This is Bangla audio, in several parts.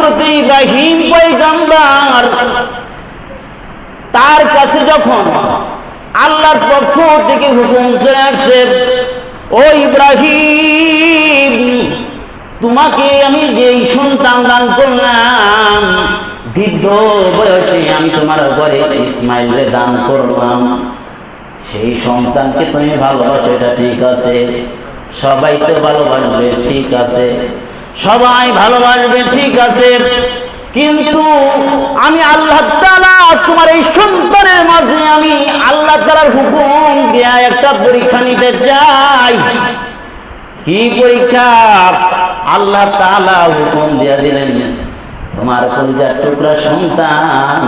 হযরত ইব্রাহিম পয়গম্বর তার কাছে যখন আল্লাহর পক্ষ থেকে হুকুম চলে আসছে, ও ইব্রাহিম, তোমাকে আমি যেই সন্তান দান করলাম, বৃদ্ধ বয়সে আমি তোমার ঘরে ইসমাইলকে দান করলাম, সেই সন্তানকে তুমি ভালোবাসো, এটা ঠিক আছে, সবাই তো ভালোবাসবে, ঠিক আছে, সবাই ভালোবাসবে, ঠিক আছে, কিন্তু আমি আল্লাহ তাআলা তোমার এই সন্তানের মাঝে আমি আল্লাহ তাআলার হুকুম দিয়া একটা পরীক্ষা নিতে চাই। কি পরীক্ষা? আল্লাহ তাআলা হুকুম দিয়া দিলেন, তোমার কলিজার টুকরা সন্তান,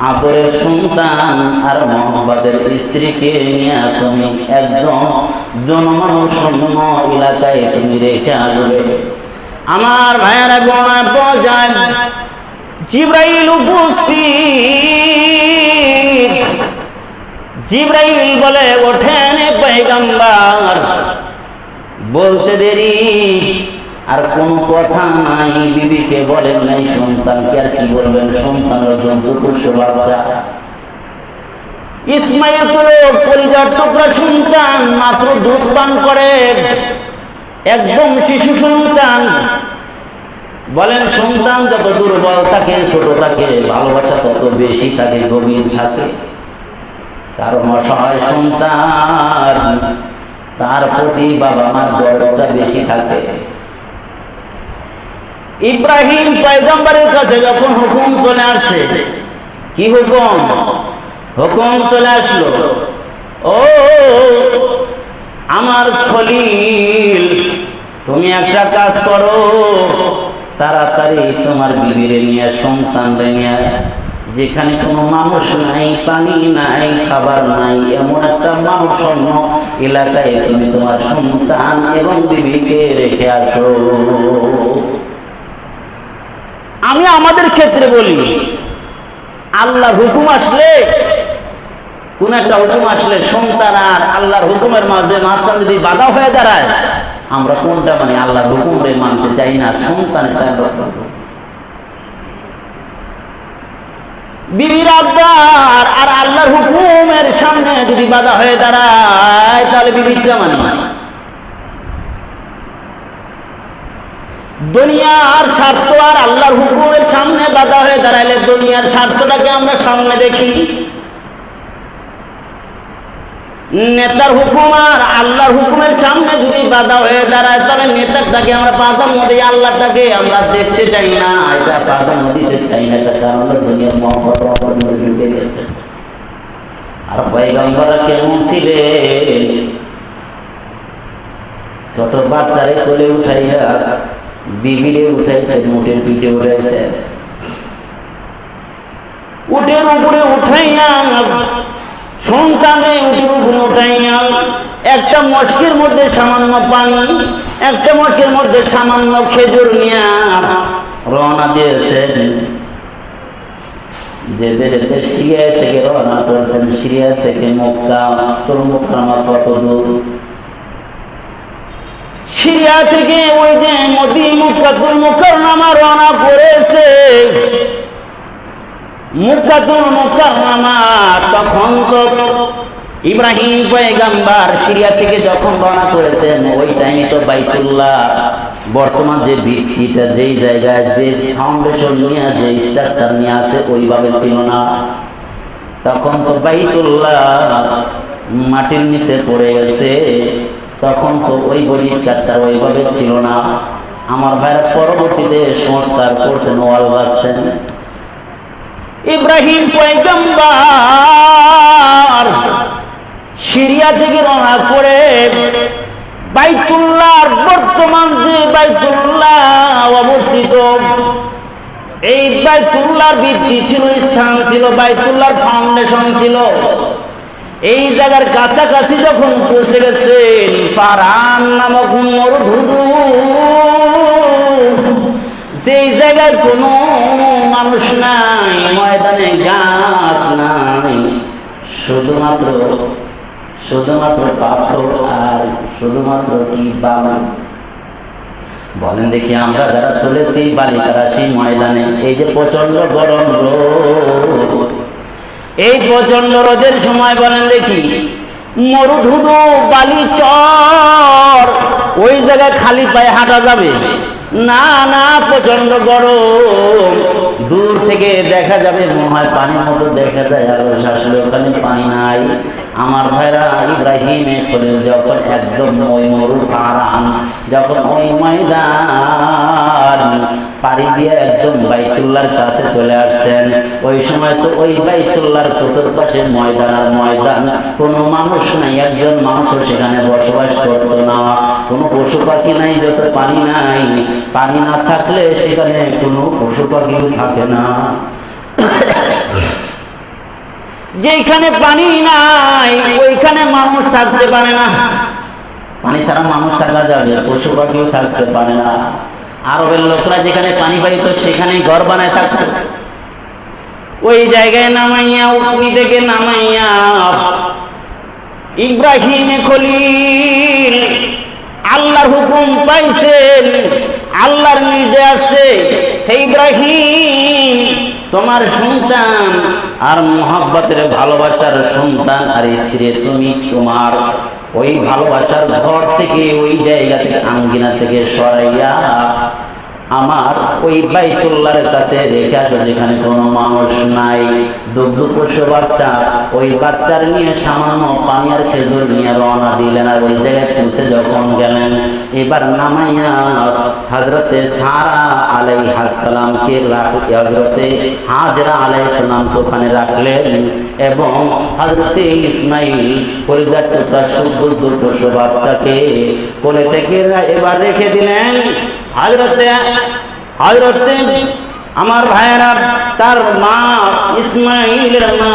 আদরের সন্তান আর মোহাম্মদের স্ত্রীকে নিয়ে তুমি একদম জনমানবশূন্য এলাকায় তুমি রেখে আসবে। আমার ভাইয়েরা বোনেরা, যায় জিবরাইল উপস্থিত। জিবরাইল বলে, ওঠেন পয়গম্বর। বলতে দেরি আর কোন কথা নাই, বিবিকে বলেন নাই, সন্তানকে আর কি বলবেন, সন্তানের জন্তু পুরুষ বাচ্চা ইসমাইল তো কলিজার টুকরা সন্তান, মাত্র দুধ পান করে, একদম শিশু সন্তান। বলেন, সন্তান যত দুর্বল থাকে, ছোট থাকে, ভালোবাসা তত বেশি থাকে, গভীর থাকে। কারণ অসহায় সন্তান, তার প্রতি বাবা মার দরদটা বেশি থাকে। ইব্রাহিম পয়গম্বরের কাছে যখন হুকুম চলে আসছে, কি হুকুম? হুকুম চলে আসলো, ও আমার খলিল, তুমি একটা কাজ করো, তাড়াতাড়ি তোমার বিবিরে নিয়ে, সন্তানরে নিয়ে, যেখানে কোনো মানুষ নাই, পানি নাই, খাবার নাই, এমন একটা মানুষশূন্য এলাকায় তুমি তোমার সন্তান এবং বিবিকে রেখে আসো। আমি আমাদের ক্ষেত্রে বলি, আল্লাহর হুকুম আসলে, কোন একটা হুকুম আসলে, সন্তান আর আল্লাহর হুকুমের মাঝখানে যদি বাধা হয়ে দাঁড়ায়, আমরা কোনটা মানে? আল্লাহর হুকুমে মানতে চাই না, সন্তানটা বিবির আবদার আর আল্লাহর হুকুমের সামনে যদি বাধা হয়ে দাঁড়ায়, তাহলে বিবিটা মানে দুনিয়ার স্বার্থ আর আল্লাহর হুকুমের সামনে বাধা হয়ে দাঁড়াইলে দুনিয়ার স্বার্থটাকে আমরা সামনে দেখি, নেতার হুকুম আর আল্লাহর হুকুমের সামনে যদি বাধা হয়ে দাঁড়ায়, তাহলে নেতাটাকে আমরা প্রাধান্য দিই, আল্লাহটাকে আমরা দেখতে চাই না, এটা প্রাধান্য দিতে চাই না। এটা কারণ দুনিয়ার মহব্বত ঢুকে গেছে। আর পয়গম্বররা কেমন ছিলেন? ছোট বাচ্চারে কোলে উঠাইয়া বিবিরে উঠাইছে, উটের পিঠে উঠাইছে, উটের উপরে উঠাইয়া সন্তানে উটের উপরে উঠাইয়া একটা মশকের মধ্যে সামান্য পানি, একটা মশকের মধ্যে সামান্য খেজুর নিয়ে রওনা দিয়েছেন। যেতে যেতে সিরিয়া থেকে রওনা করেছেন। সিরিয়া থেকে মক্কা, তোর মুকাররমা কত দূর? সিরিয়া থেকে ওই যে মক্কাতুল মুকাররমা রওনা করেছে। মক্কাতুল মুকাররমা তখন তো ইব্রাহিম পয়গম্বর সিরিয়া থেকে যখন রওনা করেছেন, ওই টাইমে তো বাইতুল্লাহ, বর্তমান যে ভিত্তিটা, যেই জায়গায় যে ফাউন্ডেশন নিয়ে, যে স্ট্রাকচার নিয়ে আছে, ওইভাবে ছিল না। তখন তো বাইতুল্লাহ মাটির নিচে পড়ে গেছে, তখন তো ওই বডি স্ট্রাকচার ওইভাবে ছিল না। আমার ভাইরা পরবর্তীতে সংস্কার করছেন, ওয়াল বাঁধছেন। ইব্রাহিম পয়গম্বর সিরিয়া থেকে রওনা করে বাইতুল্লাহর, বর্তমান যে বাইতুল্লাহ অবস্থিত, এই বাইতুল্লাহর ভিত্তি ছিল, স্থান ছিল, বাইতুল্লাহর ফাউন্ডেশন ছিল। এই জায়গার কাছাকাছি যখন পৌঁছে গেছেন, ফারান নামক মরুভূমি, সেই জায়গায় কোনো মানুষ নাই, ময়দানে গাছ নাই, শুধুমাত্র পাথর আর শুধুমাত্র কি বালু। বলেন দেখি, আমরা যারা চলেছি বালিকারাশি ময়দানে, এই যে প্রচন্ড গরম রোদ, এই প্রচন্ড রোদের সময় বলেন দেখি মরুধুধু বালি চর, ওই জায়গায় খালি পায়ে হাঁটা যাবে না? না, প্রচন্ড গরম। দূর থেকে দেখা যাবে মনে হয় পানির মতো দেখা যায়, আর আসলে ওখানে পানি নাই। আমার ভাইরা, ইব্রাহিম খলিল যখন একদম ওই মরু পাহাড়, যখন ওই ময়দান পাড়ি দিয়ে একদম বাইতুল্লাহর কাছে চলে আসছেন, ওই সময় তো ওই বাইতুল্লাহর চতুর্পাশে ময়দান আর ময়দান, কোনো মানুষ নাই, একজন মানুষও সেখানে বসবাস করতো না, কোনো পশু পাখি নাই, যত পানি নাই। পানি না থাকলে সেখানে কোনো পশু পাখিও থাকে না। যেখানে পানি নাই ওইখানে মানুষ থাকতে পারে না। পানি ছাড়া মানুষ থাকা যাবে, পশু পাখিও থাকতে পারে না। আরবের লোকরা যেখানে পানি পাইত সেখানে ঘর বানায় থাকতো। ওই জায়গায় নামাইয়া, উটনি থেকে নামাইয়া ইব্রাহিম খলিল আল্লাহর হুকুম পাইছেন, আল্লাহর নির্দেশ আছে, হে ইব্রাহিম তোমার সন্তান আর মোহাব্বতের ভালোবাসার সন্তান আর স্ত্রী, তুমি তোমার ওই ভালোবাসার ঘর থেকে, ওই জায়গা থেকে, আঙ্গিনা থেকে সরাইয়া আমার ওই বাইতুল্লাহর কাছে রেখে আসো, যেখানে কোনো মানুষ নাই। দুগ্ধ পোষ্য বাচ্চা, ওই বাচ্চার নিয়ে সামান্য পানি আর খেজুর নিয়ে রওনা দিলেন। আর ওই জায়গায় পৌঁছে যখন গেলেন, এবার নামাইয়া হযরতে সারা আলাইহিস সালামকে হযরতে হাজরা আলাইহিস সালামকে ওখানে রাখলেন, এবং হযরতে ইসমাইল কলিজার টুকরা দুগ্ধ পোষ্য বাচ্চাকে কোলে থেকে এবার রেখে দিলেন। হযরতে আমার ভাইয়েরা, তার মা ইসমাইলের মা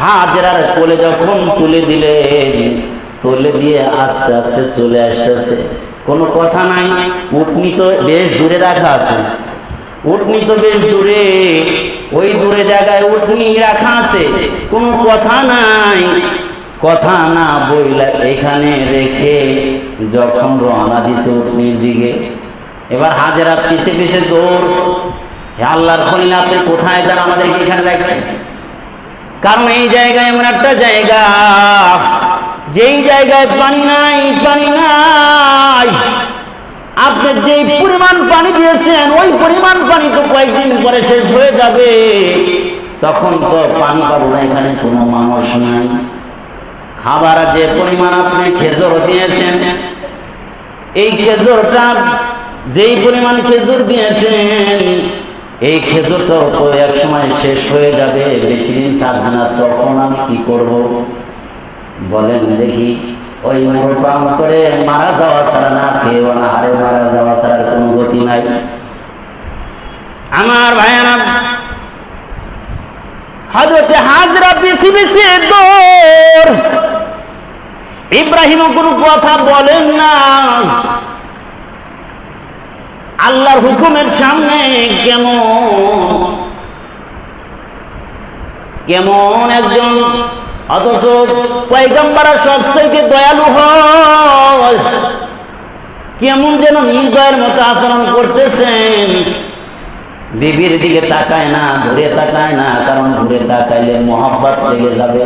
হাজরার কোলে যখন তুলে দিলেন, তুলে দিয়ে আস্তে আস্তে চলে আসতেছে, কোনো কথা নাই। উটনি তো বেশ দূরে রাখা আছে, উটনি তো বেশ দূরে, ওই দূরে জায়গায় উটনি রাখা আছে, কোনো কথা নাই। কথা না বইলা এখানে রেখে যখন রওনা দিছে উটনির দিকে, এবার হাজেরা পিছে পিছে দৌড়। হে আল্লাহর খলিল, আপনি কোথায় যান? আমাদেরকে এখানে রাখছেন। কারণ এই জায়গায় এমন একটা জায়গা, যেই জায়গায় পানি নাই, পানি নাই। আপনি যেই পরিমাণ পানি দিয়েছেন, ওই পরিমাণ পানি তো কয়েকদিন পরে শেষ হয়ে যাবে, তখন তো পানি পাবো না, এখানে কোনো মানুষ নাই। খাবার যে পরিমাণ আপনি খেজুর দিয়েছেন, এই খেজুরটা যেই পরিমাণ খেজুর দিয়েছেন, এই খেজুরটা তো এক সময় শেষ হয়ে যাবে, বেশি দিন থাকবে না, তখন আমি কি করব? বলেন দেখি। ওই মরুপান করে মারা যাওয়া ছাড়া, না খেয়ে হারে মারা যাওয়া ছাড়া কোনো গতি নাই। আমার ভাইয়েরা, হযরতে হাজরা বেশি বেশি দৌড়। ইব্রাহিম কোনো কথা বলেন না। আল্লাহর হুকুমের সামনে কেমন একজন, অথচ পয়গম্বররা সবচেয়ে দয়ালু হয়, কেমন যেন নির্দয়ের মতো আচরণ করতেছেন। বিবির দিকে তাকায় না, ঘুরে তাকায় না, কারণ ঘুরে তাকাইলে মহব্বত লেগে যাবে।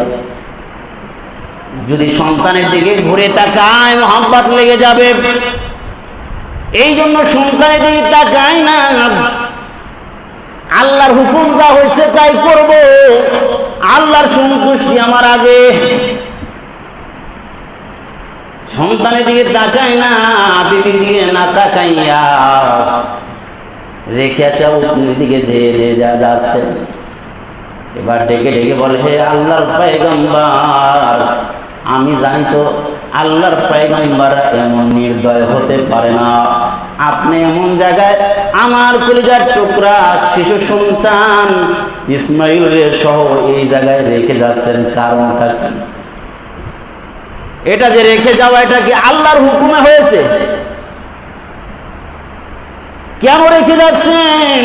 যদি সন্তানের দিকে ঘুরে তাকায়, মহব্বত লেগে যাবে। এই জন্য সন্তানের দিকে তাকায় না। আল্লাহর হুকুম যা হয়েছে তাই করব, আল্লাহর সন্তুষ্টি আমার আগে। সন্তানের দিকে তাকায় না, বিবির দিকে না তাকাইয়া রেখে চাও দিকে ধীরে ধীরে যাচ্ছে। এবার ডেকে ডেকে বলে, হে আল্লাহর পয়গম্বর, আমি জানি তো আল্লাহর পয়গম্বর এমন নির্দয় হতে পারে না। আপনি এমন জায়গায় আমার কলিজার টুকরা শিশু সন্তান ইসমাইলের সহ এই জায়গায় রেখে যাচ্ছেন, কারণটা কি? এটা যে রেখে যাওয়া, এটা কি আল্লাহর হুকুমে হয়েছে? কেন রেখে যাচ্ছেন?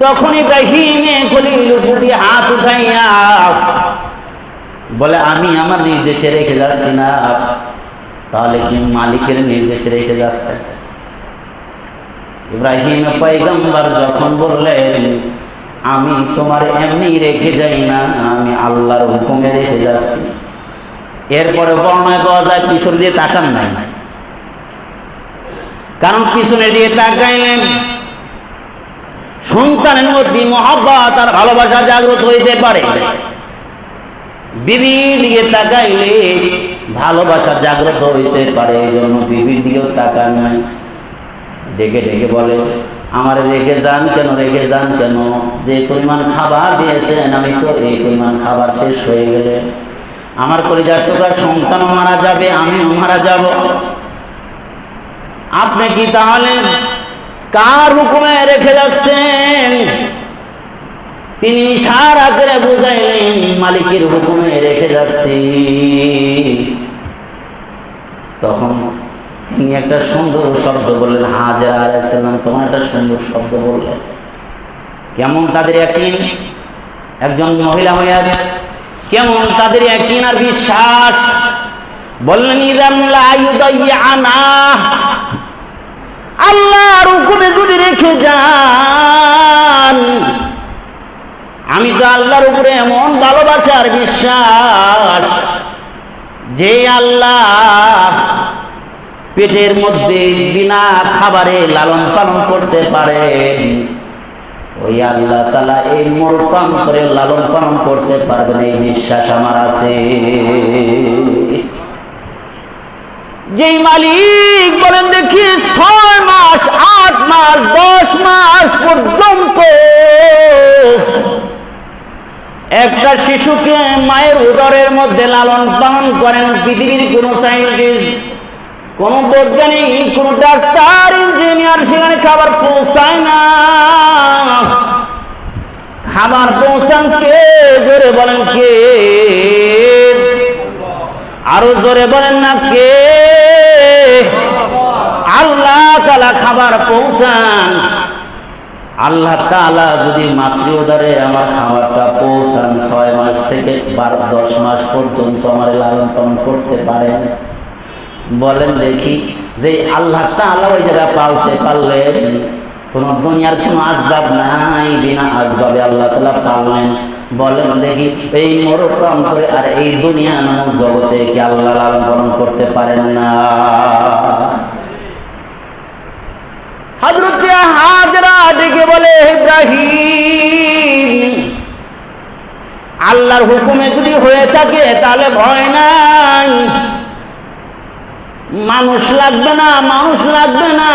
তখন ইব্রাহিম খলিল উপরে হাত উঠাইয়া বলে, আমি আমার নির্দেশে রেখে যাচ্ছি না, তাহলে কি মালিকের নির্দেশে রেখে যাচ্ছে? ইব্রাহিম পয়গম্বর যখন বললেন আমি তোমার এমনি রেখে যাই না, আমি আল্লাহর হুকুমে রেখে যাচ্ছি, এরপরে বর্ণনায় পাওয়া যায় পিছন দিয়ে তাকান নাই। কারণ পিছনে দিয়ে তাকাইলেন সন্তানের মধ্যে মহব্বত আর ভালোবাসা জাগ্রত হইতে পারে, বিবির দিকে তাকাইলে ভালোবাসা জাগ্রত হইতে পারে, এই জন্য বিবির দিকেও তাকান নাই। ডেকে ডেকে বলে আমার রেখে যান কেন, রেখে যান কেন? যে পরিমাণ খাবার দিয়েছেন আমি তো এই পরিমাণ খাবার শেষ হয়ে গেলে আমার কলিজার টুকরা সন্তানও মারা যাবে, আমিও মারা যাব। আপনি কি তাহলে কার হুকুমে রেখে যাচ্ছেন? তিনি ইশারা করে বুঝাইলেন মালিকের হুকুমে রেখে যাচ্ছি। তখন তিনি একটা সুন্দর শব্দ বললেন, হাজেরা আলাইহিস সালাম তোমার একটা সুন্দর শব্দ বললেন। কেমন তাদের ইয়াকিন, একজন মহিলা হইয়া কেমন তাদের ইয়াকিন আর বিশ্বাস। বললেন ইযাম লা ইউদাইয়ানা, আল্লাহর হুকুমে যদি রেখে যান, আমি তো আল্লাহর উপরে এমন ভালোবাসার বিশ্বাস যে আল্লাহ পেটের মধ্যে বিনা খাবারে লালন পালন করতে পারেন, ওই আল্লাহ তাআলা এই মোরপান করে লালন পালন করতে পারবেন, এই বিশ্বাস আমার আছে। যেই মালিক বলেন দেখি 6 মাস 8 মাস 10 মাস পর্যন্ত একটা শিশুকে মায়ের উদরের মধ্যে লালন পালন করেন, পৃথিবীর কোন সায়েন্টিস্ট, কোন বৈজ্ঞানিক, কোন ডাক্তার, ইঞ্জিনিয়ার সেখানে খাবার পৌঁছায় না। খাবার পৌঁছান কে? জোরে বলেন কে? আরো জোরে বলেন না কে? আল্লাহ তাআলা খাবার পৌঁছান। আল্লাহ তাআলা যদি মাতৃ উদরে আমার খাবারটা পৌঁছান, 6 মাস থেকে 10 মাস পর্যন্ত আমার লালন পালন করতে পারেন, বলেন দেখি যে আল্লাহ তাআলা ওই জায়গা পালতে পারলেন, কোন দুনিয়ার কোন আসবাব নাই, বিনা আসবাবে আল্লাহ তাআলা পাললেন, বলেন দেখি এই মরকম করে আর এই দুনিয়া নামক জগতে কি আল্লাহ লালন পালন করতে পারেন না? হযরত হাজেরা ডেকে বলে ইব্রাহিম আল্লাহর হুকুমে যদি হয়ে থাকে তাহলে ভয় নাই, মানুষ লাগবে না, মানুষ লাগবে না,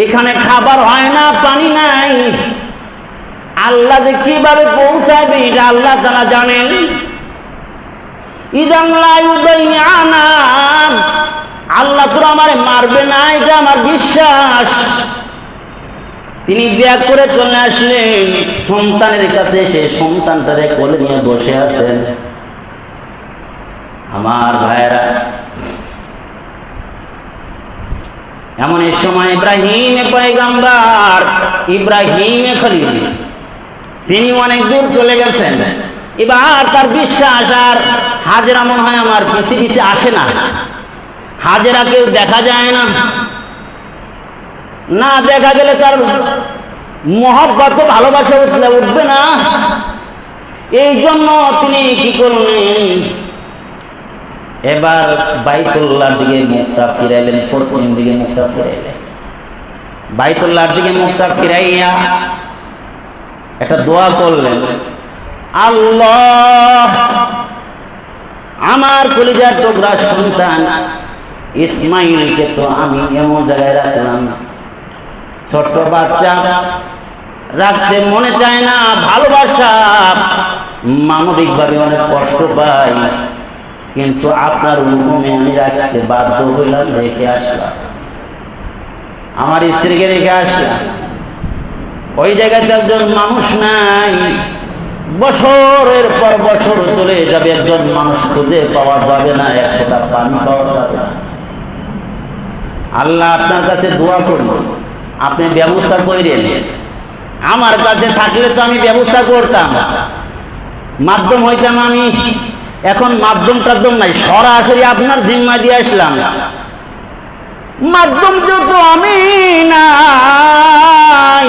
এখানে খাবার হয় না, পানি নাই, আল্লাহ যে কিভাবে পৌঁছাবে এটা আল্লাহ তাআলা জানেন। ইযাম লা ইউদাইয়ানা, আল্লাহ তো আমারে মারবে না, এটা আমার বিশ্বাস। তিনি ব্যাগ করে চলে আসলেন সন্তানের কাছে, সে সন্তানটারে কোলে নিয়ে বসে আছেন। আমার ভাইয়েরা, এমন এই সময় ইব্রাহিম পয়গম্বর, ইব্রাহিম খলিল, তিনি অনেক দূর চলে গেছেন। এবার তার বিশ্বাস আর হাজেরা মনে হয় আমার পিছে পিছে আসে না, হাজেরা কেউ দেখা যায় না, না দেখা গেলে তার মহব্বত ভালোবাসা উঠবে না। এই জন্য তিনি কি করলেন, এবার বাইতুল্লাহর দিকে মুখটা ফিরাইলেন, পশ্চিম দিকে মুখটা ফিরাইলেন। বাইতুল্লাহর দিকে মুখটা ফিরাইয়া একটা দোয়া করলেন, আল্লাহ আমার কলিজার টুকরা সন্তান ইসমাইলকে তো আমি এমন জায়গায় রাখলাম, ছোট্ট বাচ্চা, রাখতে মনে চায় না, ভালোবাসা মানবিকভাবে অনেক কষ্ট পাই, কিন্তু আপনার হুকুমে আমি রাখতে বাধ্য হইলাম, রেখে আসলাম, আমার স্ত্রীকে রেখে আসলাম। ওই জায়গাতে একজন মানুষ নাই, বছরের পর বছর চলে যাবে, একজন মানুষ খুঁজে পাওয়া যাবে না, এক ফোঁটা পানি পাওয়া যাবে না। আল্লাহ আপনার কাছে দোয়া করব, আপনি ব্যবস্থা করেন। আমার কাছে থাকলে তো আমি ব্যবস্থা করতাম, মাধ্যম হইতাম আমি, এখন মাধ্যম টাধ্যম নাই, সরাসরি আপনার জিম্মা দিয়ে আসলাম। মাধ্যম যেহেতু আমি নাই,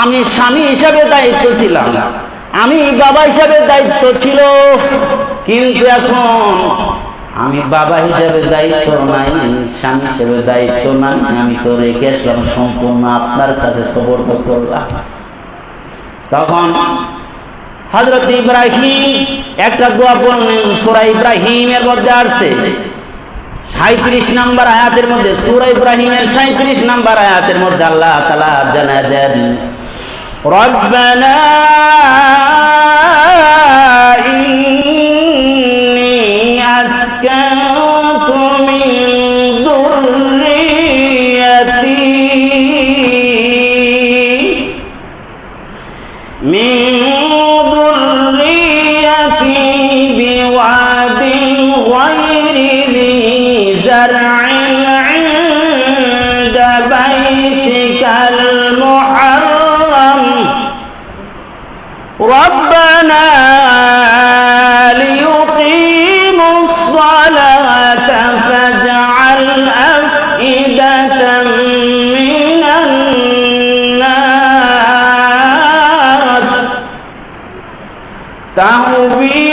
আমি স্বামী হিসাবে দায়িত্ব ছিলাম, আমি বাবা হিসাবে দায়িত্ব ছিল, কিন্তু এখন আমি বাবা হিসাবে দায়িত্ব নাই, স্বামী হিসাবে দায়িত্ব নাই, আমি তো রেখে আসলাম, সম্পূর্ণ আপনার কাছে সুপর্দ করলাম। তখন হযরত ইব্রাহিম একটা দোয়া পড়লেন, সূরা ইব্রাহিমের মধ্যে আসছে 37 নম্বর আয়াতের মধ্যে, সূরা ইব্রাহিমের 37 নম্বর আয়াতের মধ্যে আল্লাহ তাআলা জানায় দেন, রব্বানা ইন্নী আসকানতু মিন যুররিয়্যাতি বিওয়াদিন গায়রি যি যার'ইন ইনদা বাইতিকাল মুহাররাম রব্বানা লিয়ুকিমুস সালাতা ফাজ'আল আফইদাতাম মিনান নাস তাহবি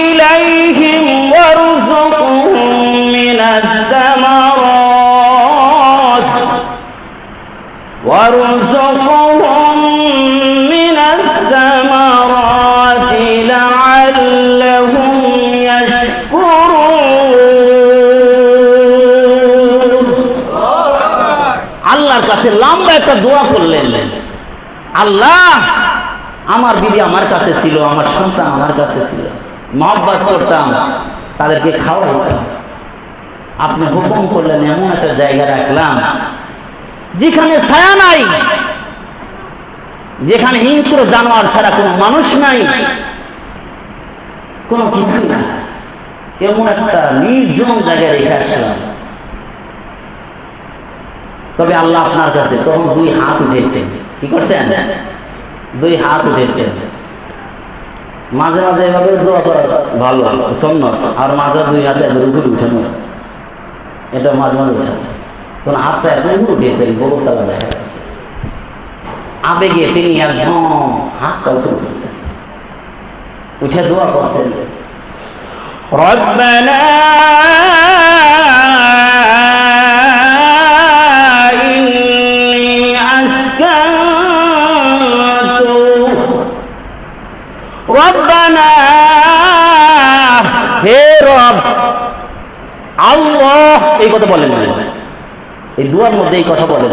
ইলাইহিম ওয়ারযুকহুম মিনাত তামারাত লাআল্লাহুম ইয়াশকুরুন। আল্লাহর কাছে লম্বা একটা দোয়া করলেন, আল্লাহ আমার বিবি আমার কাছে ছিল, আমার সন্তান আমার কাছে ছিল, মহব্বত করতাম, তাদেরকে খাওয়াইতাম, আপনি হুকুম করলেন এমন একটা জায়গা রাখলাম যেখানে ছায়া নাই, যেখানে হিংস্র জানোয়ার ছাড়া কোনো মানুষ নাই, কোনো কিছু নাই, এমন একটা নির্জন জায়গায় রেখে আসলাম। তবে আল্লাহ আপনার কাছে তখন 2 হাত উঠেছে, কি করছেন? 2 হাত উঠেছে। মাঝে মাঝে এভাবে দোয়া করা ভালো সুন্নাত, আর মাঝে 2 হাতে উপরে উঠানো, এটা মাঝে মাঝে উঠানো। তখন হাতটা এত উপরে উঠেছে, বড় তালা দেখা গেছে, আবেগে তিনি একদম হাতটা উপরে উঠেছে, উঠে দোয়া করছেন, রব্বানা রব্বানা, হে রব আল্লাহ, এই কথা বলেন, এই দুয়ার মধ্যে এই কথা বলেন।